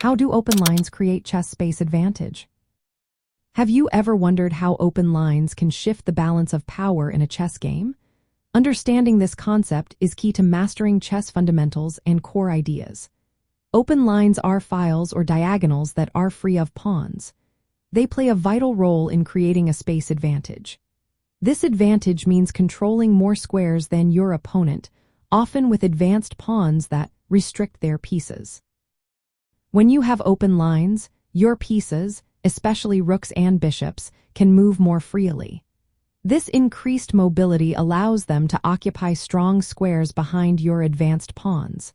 How do open lines create chess space advantage? Have you ever wondered how open lines can shift the balance of power in a chess game? Understanding this concept is key to mastering chess fundamentals and core ideas. Open lines are files or diagonals that are free of pawns. They play a vital role in creating a space advantage. This advantage means controlling more squares than your opponent, often with advanced pawns that restrict their pieces. When you have open lines, your pieces, especially rooks and bishops, can move more freely. This increased mobility allows them to occupy strong squares behind your advanced pawns.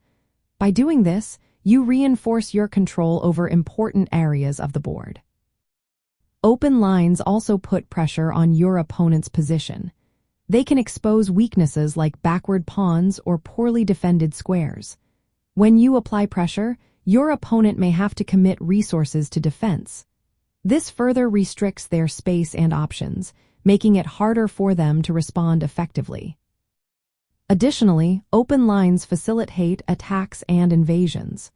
By doing this, you reinforce your control over important areas of the board. Open lines also put pressure on your opponent's position. They can expose weaknesses like backward pawns or poorly defended squares. When you apply pressure, your opponent may have to commit resources to defense. This further restricts their space and options, making it harder for them to respond effectively. Additionally, open lines facilitate attacks and invasions.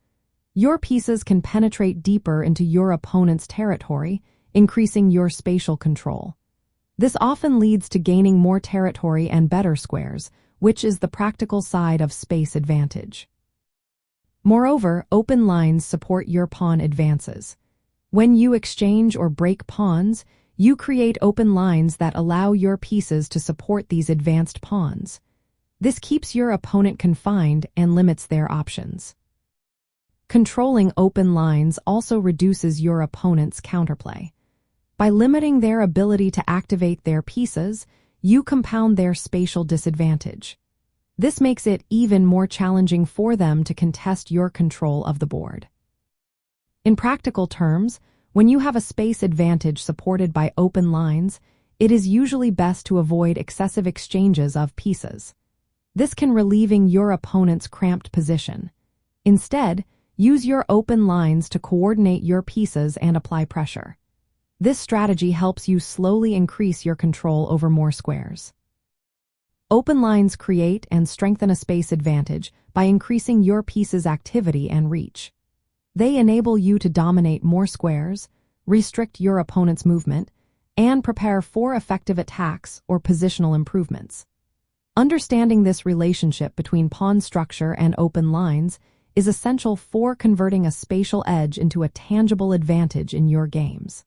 Your pieces can penetrate deeper into your opponent's territory, increasing your spatial control. This often leads to gaining more territory and better squares, which is the practical side of space advantage. Moreover, open lines support your pawn advances. When you exchange or break pawns, you create open lines that allow your pieces to support these advanced pawns. This keeps your opponent confined and limits their options. Controlling open lines also reduces your opponent's counterplay. By limiting their ability to activate their pieces, you compound their spatial disadvantage. This makes it even more challenging for them to contest your control of the board. In practical terms, when you have a space advantage supported by open lines, it is usually best to avoid excessive exchanges of pieces. This can relieve your opponent's cramped position. Instead, use your open lines to coordinate your pieces and apply pressure. This strategy helps you slowly increase your control over more squares. Open lines create and strengthen a space advantage by increasing your piece's activity and reach. They enable you to dominate more squares, restrict your opponent's movement, and prepare for effective attacks or positional improvements. Understanding this relationship between pawn structure and open lines is essential for converting a spatial edge into a tangible advantage in your games.